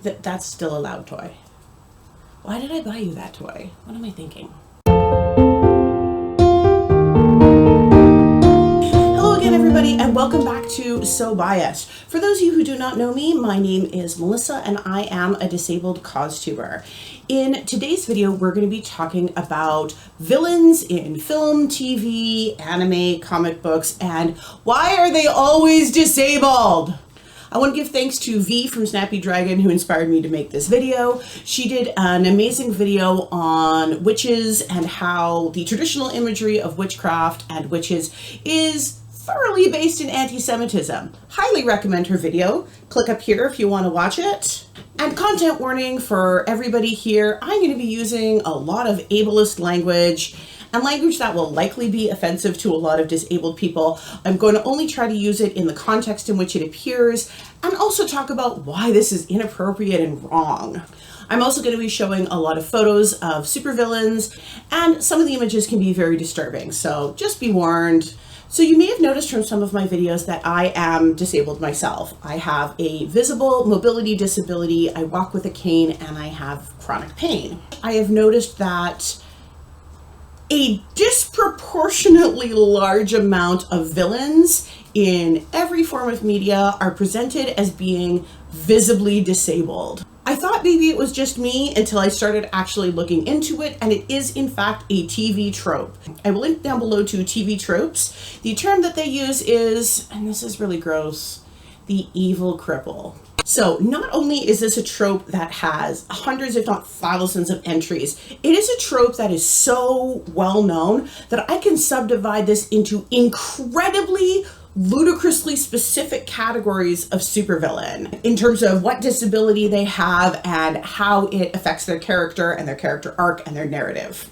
That's still a loud toy. Why did I buy you that toy? What am I thinking? Hello again, everybody, and welcome back to So Biased. For those of you who do not know me, my name is Melissa, and I am a disabled costumer. In today's video, we're going to be talking about villains in film, TV, anime, comic books, and why are they always disabled? I want to give thanks to V from Snappy Dragon who inspired me to make this video. She did an amazing video on witches and how the traditional imagery of witchcraft and witches is thoroughly based in anti-Semitism. Highly recommend her video. Click up here if you want to watch it. And content warning for everybody here, I'm going to be using a lot of ableist language and language that will likely be offensive to a lot of disabled people. I'm going to only try to use it in the context in which it appears and also talk about why this is inappropriate and wrong. I'm also going to be showing a lot of photos of supervillains, and some of the images can be very disturbing, so just be warned. So you may have noticed from some of my videos that I am disabled myself. I have a visible mobility disability, I walk with a cane, and I have chronic pain. I have noticed that a disproportionately large amount of villains in every form of media are presented as being visibly disabled. I thought maybe it was just me until I started actually looking into it, and it is in fact a TV trope. I will link down below to TV tropes. The term that they use is, and this is really gross, the evil cripple. So not only is this a trope that has hundreds, if not thousands of entries, it is a trope that is so well known that I can subdivide this into incredibly ludicrously specific categories of supervillain in terms of what disability they have and how it affects their character and their character arc and their narrative.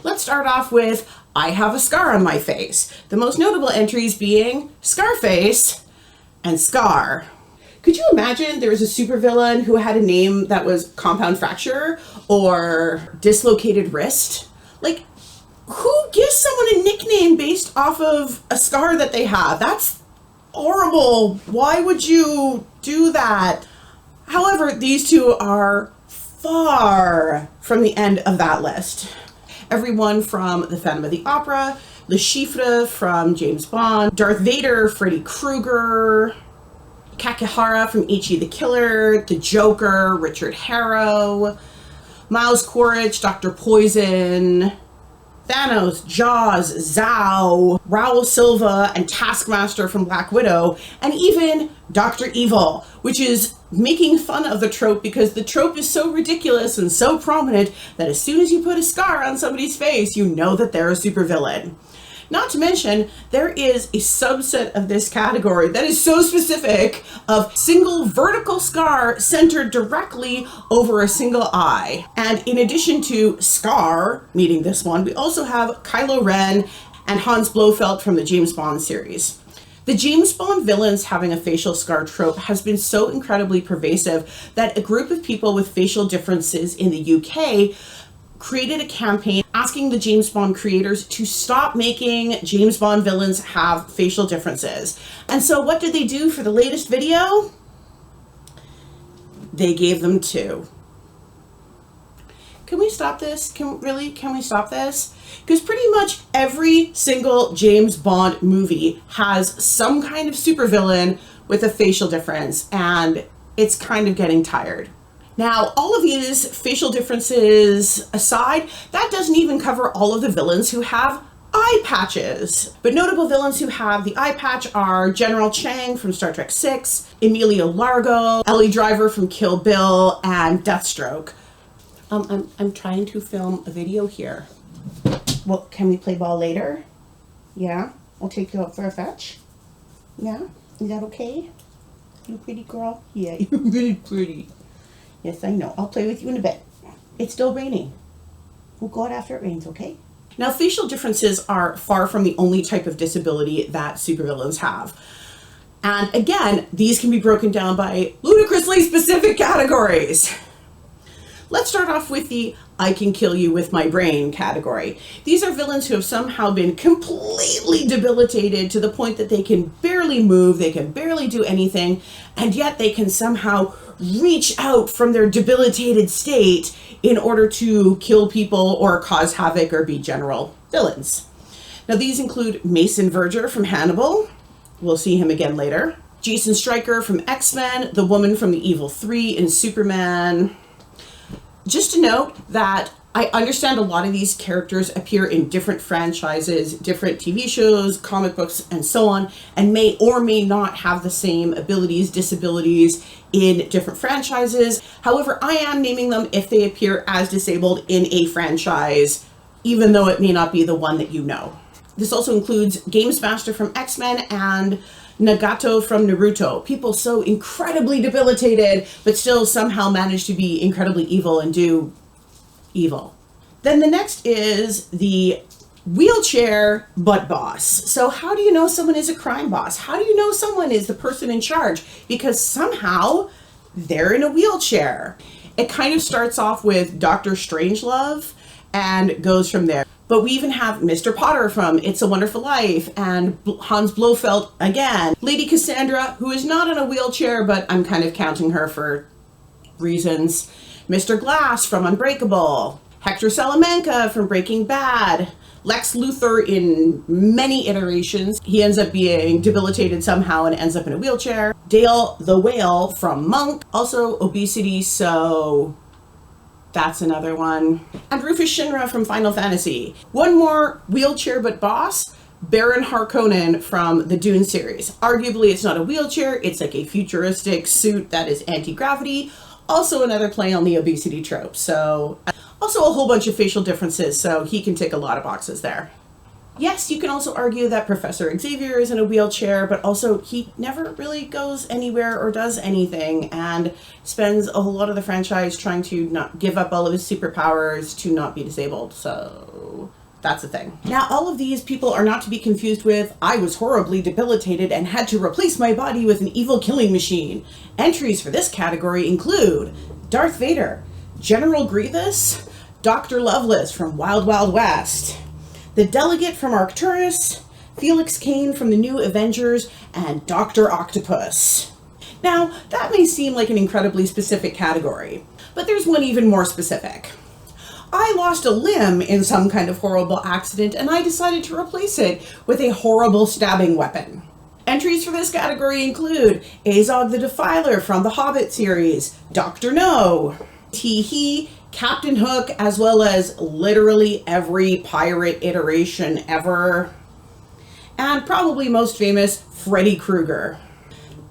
Let's start off with I have a scar on my face. The most notable entries being Scarface and Scar. Could you imagine there was a supervillain who had a name that was compound fracture or dislocated wrist? Like, who gives someone a nickname based off of a scar that they have? That's horrible. Why would you do that? However, these two are far from the end of that list. Everyone from the Phantom of the Opera, Le Chiffre from James Bond, Darth Vader, Freddy Krueger, Kakihara from Ichi the Killer, the Joker, Richard Harrow, Miles Quaritch, Dr. Poison, Thanos, Jaws, Zao, Raul Silva, and Taskmaster from Black Widow, and even Dr. Evil, which is making fun of the trope because the trope is so ridiculous and so prominent that as soon as you put a scar on somebody's face, you know that they're a supervillain. Not to mention, there is a subset of this category that is so specific of single vertical scar centered directly over a single eye. And in addition to Scar, meeting this one, we also have Kylo Ren and Hans Blofeld from the James Bond series. The James Bond villains having a facial scar trope has been so incredibly pervasive that a group of people with facial differences in the UK created a campaign asking the James Bond creators to stop making James Bond villains have facial differences. And so what did they do for the latest video? They gave them two. Can we stop this? Can we stop this? Because pretty much every single James Bond movie has some kind of supervillain with a facial difference, and it's kind of getting tired. Now, all of these facial differences aside, that doesn't even cover all of the villains who have eye patches. But notable villains who have the eye patch are General Chang from Star Trek VI, Emilio Largo, Ellie Driver from Kill Bill, and Deathstroke. I'm trying to film a video here. Well, can we play ball later? Yeah? I'll take you out for a fetch? Yeah? Is that okay? You pretty girl? Yeah, you're really pretty. Yes, I know. I'll play with you in a bit. It's still raining. We'll go out after it rains, okay? Now, facial differences are far from the only type of disability that supervillains have. And again, these can be broken down by ludicrously specific categories. Let's start off with the I can kill you with my brain category. These are villains who have somehow been completely debilitated to the point that they can barely move, they can barely do anything, and yet they can somehow reach out from their debilitated state in order to kill people or cause havoc or be general villains. Now these include Mason Verger from Hannibal. We'll see him again later. Jason Stryker from X-Men, the woman from the Evil 3 in Superman. Just to note that I understand a lot of these characters appear in different franchises, different TV shows, comic books, and so on, and may or may not have the same abilities, disabilities in different franchises. However, I am naming them if they appear as disabled in a franchise, even though it may not be the one that you know. This also includes Games Master from X-Men and Nagato from Naruto. People so incredibly debilitated, but still somehow manage to be incredibly evil and do evil. Then the next is the wheelchair butt boss. So how do you know someone is a crime boss? How do you know someone is the person in charge? Because somehow they're in a wheelchair. It kind of starts off with Dr. Strangelove and goes from there. But we even have Mr. Potter from It's a Wonderful Life, and Hans Blofeld again. Lady Cassandra, who is not in a wheelchair, but I'm kind of counting her for reasons. Mr. Glass from Unbreakable. Hector Salamanca from Breaking Bad. Lex Luthor in many iterations. He ends up being debilitated somehow and ends up in a wheelchair. Dale the Whale from Monk. Also obesity, so that's another one. And Rufus Shinra from Final Fantasy. One more wheelchair but boss, Baron Harkonnen from the Dune series. Arguably it's not a wheelchair, it's like a futuristic suit that is anti-gravity. Also another play on the obesity trope. So also a whole bunch of facial differences, so he can tick a lot of boxes there. Yes, you can also argue that Professor Xavier is in a wheelchair, but also he never really goes anywhere or does anything and spends a whole lot of the franchise trying to not give up all of his superpowers to not be disabled. So that's the thing. Now, all of these people are not to be confused with I was horribly debilitated and had to replace my body with an evil killing machine. Entries for this category include Darth Vader, General Grievous, Dr. Lovelace from Wild Wild West, the Delegate from Arcturus, Felix Kane from the New Avengers, and Dr. Octopus. Now, that may seem like an incredibly specific category, but there's one even more specific. I lost a limb in some kind of horrible accident, and I decided to replace it with a horrible stabbing weapon. Entries for this category include Azog the Defiler from the Hobbit series, Dr. No, Tee-Hee, Captain Hook, as well as literally every pirate iteration ever. And probably most famous, Freddy Krueger.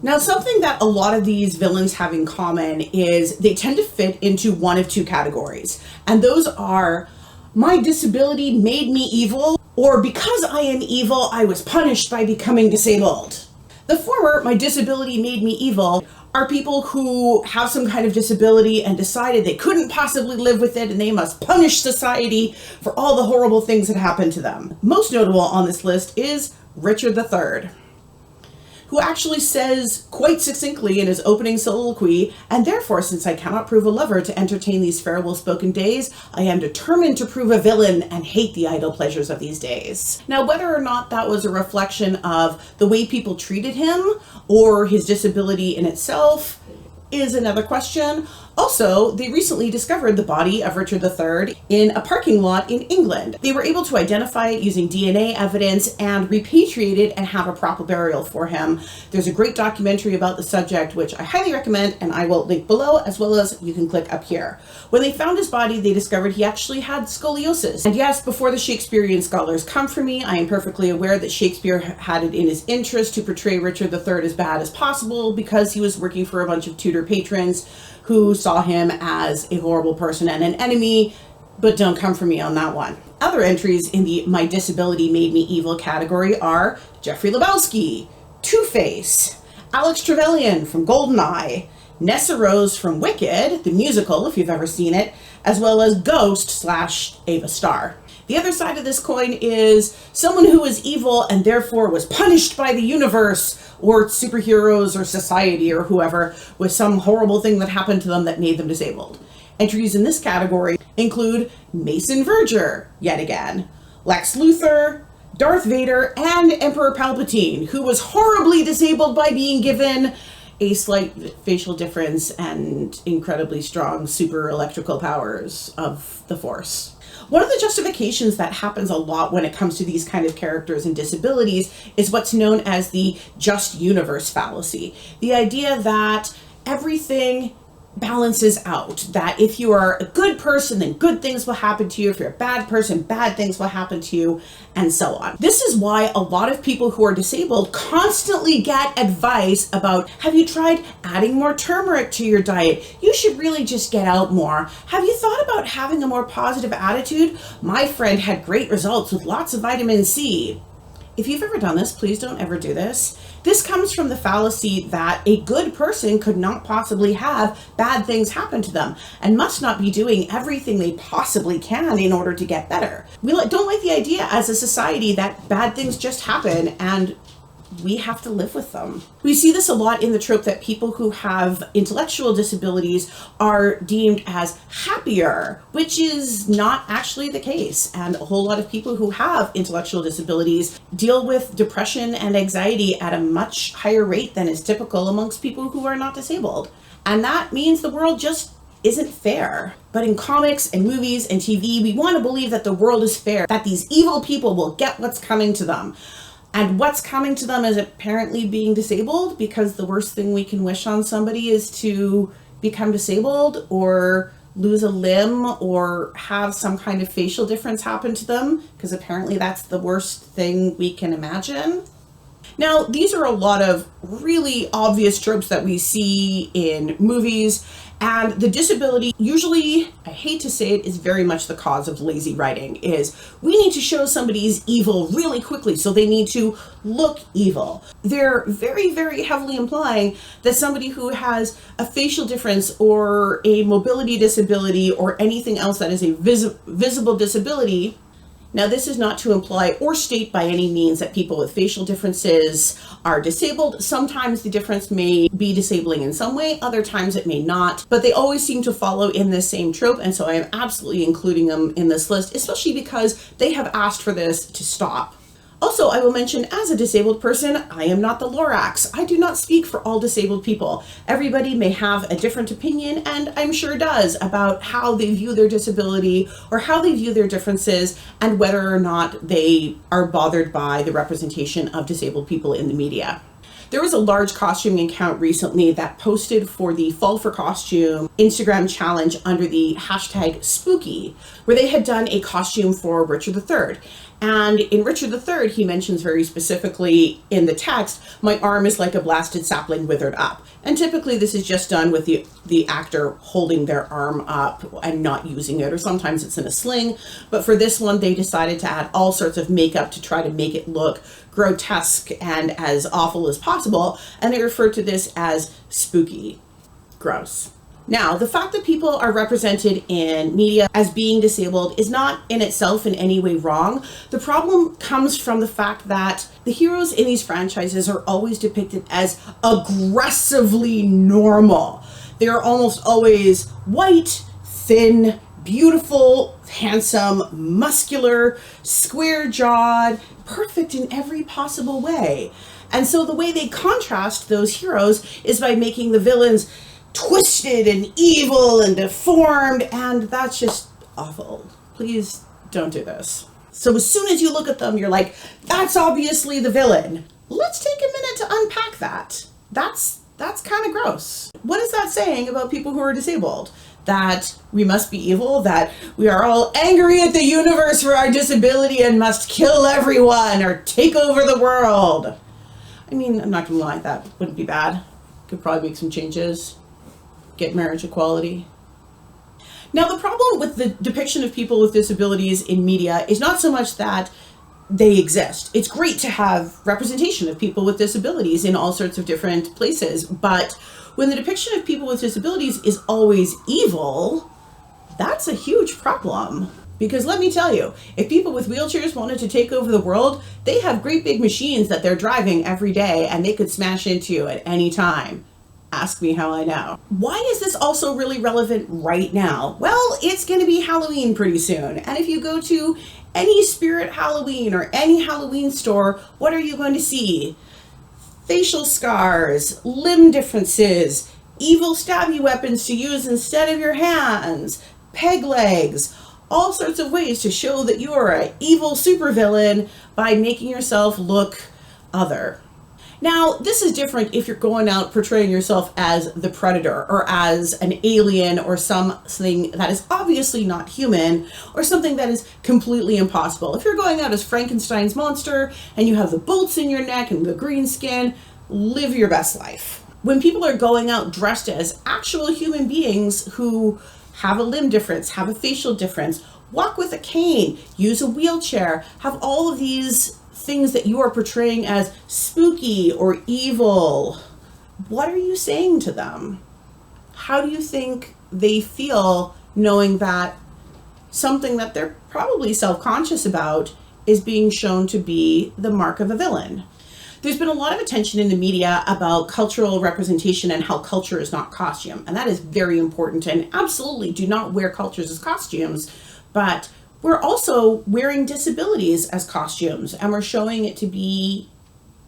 Now, something that a lot of these villains have in common is they tend to fit into one of two categories. And those are, my disability made me evil, or because I am evil, I was punished by becoming disabled. The former, my disability made me evil, are people who have some kind of disability and decided they couldn't possibly live with it and they must punish society for all the horrible things that happened to them. Most notable on this list is Richard III, who actually says quite succinctly in his opening soliloquy, and therefore, since I cannot prove a lover to entertain these farewell spoken days, I am determined to prove a villain and hate the idle pleasures of these days. Now, whether or not that was a reflection of the way people treated him or his disability in itself is another question. Also, they recently discovered the body of Richard III in a parking lot in England. They were able to identify it using DNA evidence and repatriate it and have a proper burial for him. There's a great documentary about the subject, which I highly recommend, and I will link below, as well as you can click up here. When they found his body, they discovered he actually had scoliosis. And yes, before the Shakespearean scholars come for me, I am perfectly aware that Shakespeare had it in his interest to portray Richard III as bad as possible because he was working for a bunch of Tudor patrons who saw him as a horrible person and an enemy, but don't come for me on that one. Other entries in the My Disability Made Me Evil category are Jeffrey Lebowski, Two-Face, Alex Trevelyan from Goldeneye, Nessa Rose from Wicked, the musical, if you've ever seen it, as well as Ghost/Ava Starr. The other side of this coin is someone who was evil and therefore was punished by the universe or superheroes or society or whoever with some horrible thing that happened to them that made them disabled. Entries in this category include Mason Verger, yet again, Lex Luthor, Darth Vader, and Emperor Palpatine, who was horribly disabled by being given a slight facial difference and incredibly strong super electrical powers of the Force. One of the justifications that happens a lot when it comes to these kind of characters and disabilities is what's known as the just universe fallacy. The idea that everything balances out, that if you are a good person, then good things will happen to you. If you're a bad person, bad things will happen to you, and so on. This is why a lot of people who are disabled constantly get advice about, have you tried adding more turmeric to your diet? You should really just get out more. Have you thought about having a more positive attitude? My friend had great results with lots of vitamin C. If you've ever done this, please don't ever do this. This comes from the fallacy that a good person could not possibly have bad things happen to them and must not be doing everything they possibly can in order to get better. We don't like the idea as a society that bad things just happen and we have to live with them. We see this a lot in the trope that people who have intellectual disabilities are deemed as happier, which is not actually the case. And a whole lot of people who have intellectual disabilities deal with depression and anxiety at a much higher rate than is typical amongst people who are not disabled. And that means the world just isn't fair. But in comics and movies and TV, we want to believe that the world is fair, that these evil people will get what's coming to them. And what's coming to them is apparently being disabled, because the worst thing we can wish on somebody is to become disabled or lose a limb or have some kind of facial difference happen to them, because apparently that's the worst thing we can imagine. Now, these are a lot of really obvious tropes that we see in movies, and the disability usually, I hate to say it, is very much the cause of lazy writing. Is we need to show somebody is evil really quickly, so they need to look evil. They're very, very heavily implying that somebody who has a facial difference or a mobility disability or anything else that is a visible disability. Now, this is not to imply or state by any means that people with facial differences are disabled. Sometimes the difference may be disabling in some way, other times it may not, but they always seem to follow in this same trope, and so I am absolutely including them in this list, especially because they have asked for this to stop. Also, I will mention, as a disabled person, I am not the Lorax. I do not speak for all disabled people. Everybody may have a different opinion, and I'm sure does, about how they view their disability or how they view their differences and whether or not they are bothered by the representation of disabled people in the media. There was a large costuming account recently that posted for the Fall for Costume Instagram challenge under the hashtag Spooky, where they had done a costume for Richard III. And in Richard III, he mentions very specifically in the text, "My arm is like a blasted sapling withered up." And typically this is just done with the actor holding their arm up and not using it, or sometimes it's in a sling. But for this one, they decided to add all sorts of makeup to try to make it look grotesque and as awful as possible. And they referred to this as spooky. Gross. Now, the fact that people are represented in media as being disabled is not in itself in any way wrong. The problem comes from the fact that the heroes in these franchises are always depicted as aggressively normal. They are almost always white, thin, beautiful, handsome, muscular, square-jawed, perfect in every possible way. And so the way they contrast those heroes is by making the villains twisted and evil and deformed, and that's just awful. Please don't do this. So as soon as you look at them, you're like, that's obviously the villain. Let's take a minute to unpack that. That's kind of gross. What is that saying about people who are disabled? That we must be evil, that we are all angry at the universe for our disability and must kill everyone or take over the world. I mean, I'm not gonna lie, that wouldn't be bad. Could probably make some changes. Get marriage equality. Now, the problem with the depiction of people with disabilities in media is not so much that they exist. It's great to have representation of people with disabilities in all sorts of different places, but when the depiction of people with disabilities is always evil, that's a huge problem. Because let me tell you, if people with wheelchairs wanted to take over the world, they have great big machines that they're driving every day and they could smash into at any time. Ask me how I know. Why is this also really relevant right now? Well, it's going to be Halloween pretty soon. And if you go to any Spirit Halloween or any Halloween store, what are you going to see? Facial scars, limb differences, evil stabby weapons to use instead of your hands, peg legs, all sorts of ways to show that you are an evil supervillain by making yourself look other. Now, this is different if you're going out portraying yourself as the predator or as an alien or something that is obviously not human or something that is completely impossible. If you're going out as Frankenstein's monster and you have the bolts in your neck and the green skin, live your best life. When people are going out dressed as actual human beings who have a limb difference, have a facial difference, walk with a cane, use a wheelchair, have all of these things that you are portraying as spooky or evil, what are you saying to them? How do you think they feel knowing that something that they're probably self-conscious about is being shown to be the mark of a villain? There's been a lot of attention in the media about cultural representation and how culture is not costume, and that is very important, and absolutely do not wear cultures as costumes, but we're also wearing disabilities as costumes, and we're showing it to be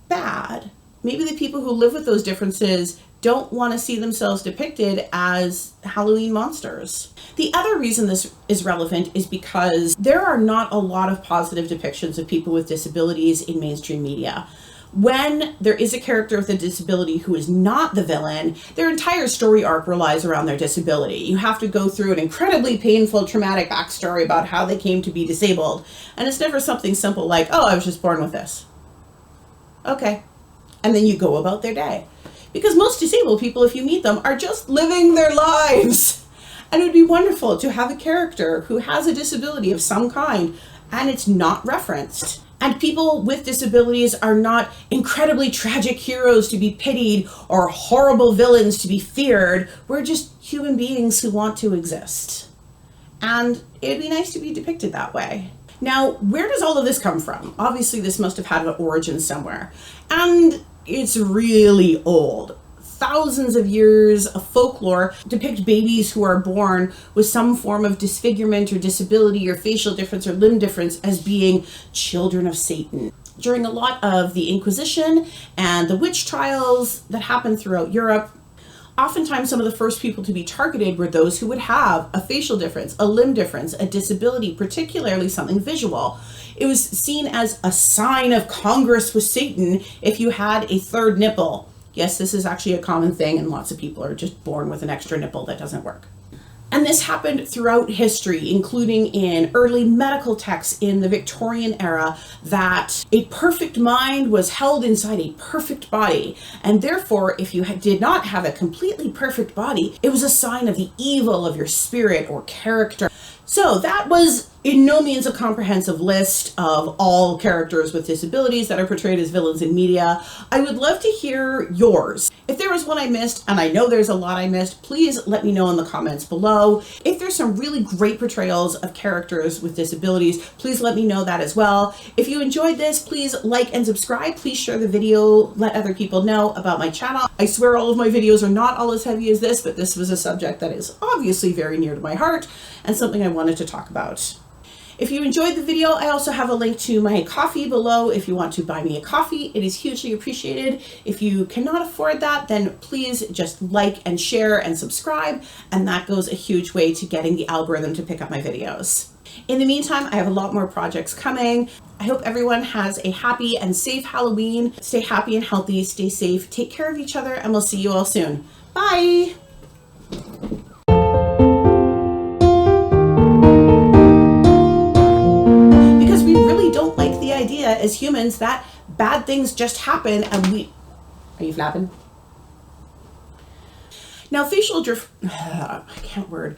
bad. Maybe the people who live with those differences don't want to see themselves depicted as Halloween monsters. The other reason this is relevant is because there are not a lot of positive depictions of people with disabilities in mainstream media. When there is a character with a disability who is not the villain, their entire story arc relies around their disability. You have to go through an incredibly painful, traumatic backstory about how they came to be disabled. And it's never something simple like, oh, I was just born with this. Okay. And then you go about their day. Because most disabled people, if you meet them, are just living their lives. And it would be wonderful to have a character who has a disability of some kind, and it's not referenced. And people with disabilities are not incredibly tragic heroes to be pitied or horrible villains to be feared. We're just human beings who want to exist. And it'd be nice to be depicted that way. Now, where does all of this come from? Obviously, this must have had an origin somewhere. And it's really old. Thousands of years of folklore depict babies who are born with some form of disfigurement or disability or facial difference or limb difference as being children of Satan. During a lot of the Inquisition and the witch trials that happened throughout Europe, oftentimes some of the first people to be targeted were those who would have a facial difference, a limb difference, a disability, particularly something visual. It was seen as a sign of congress with Satan if you had a third nipple. Yes, this is actually a common thing, and lots of people are just born with an extra nipple that doesn't work. And this happened throughout history, including in early medical texts in the Victorian era, that a perfect mind was held inside a perfect body. And therefore, if you did not have a completely perfect body, it was a sign of the evil of your spirit or character. So that was in no means a comprehensive list of all characters with disabilities that are portrayed as villains in media. I would love to hear yours. If there was one I missed, and I know there's a lot I missed, please let me know in the comments below. If there's some really great portrayals of characters with disabilities, please let me know that as well. If you enjoyed this, please like and subscribe. Please share the video, let other people know about my channel. I swear all of my videos are not all as heavy as this, but this was a subject that is obviously very near to my heart and something I wanted to talk about. If you enjoyed the video, I also have a link to my coffee below if you want to buy me a coffee. It is hugely appreciated. If you cannot afford that, then please just like and share and subscribe, and that goes a huge way to getting the algorithm to pick up my videos. In the meantime, I have a lot more projects coming. I hope everyone has a happy and safe Halloween. Stay happy and healthy, stay safe, take care of each other, and we'll see you all soon. Bye! Idea as humans that bad things just happen and we... Are you flapping? Now facial I can't word.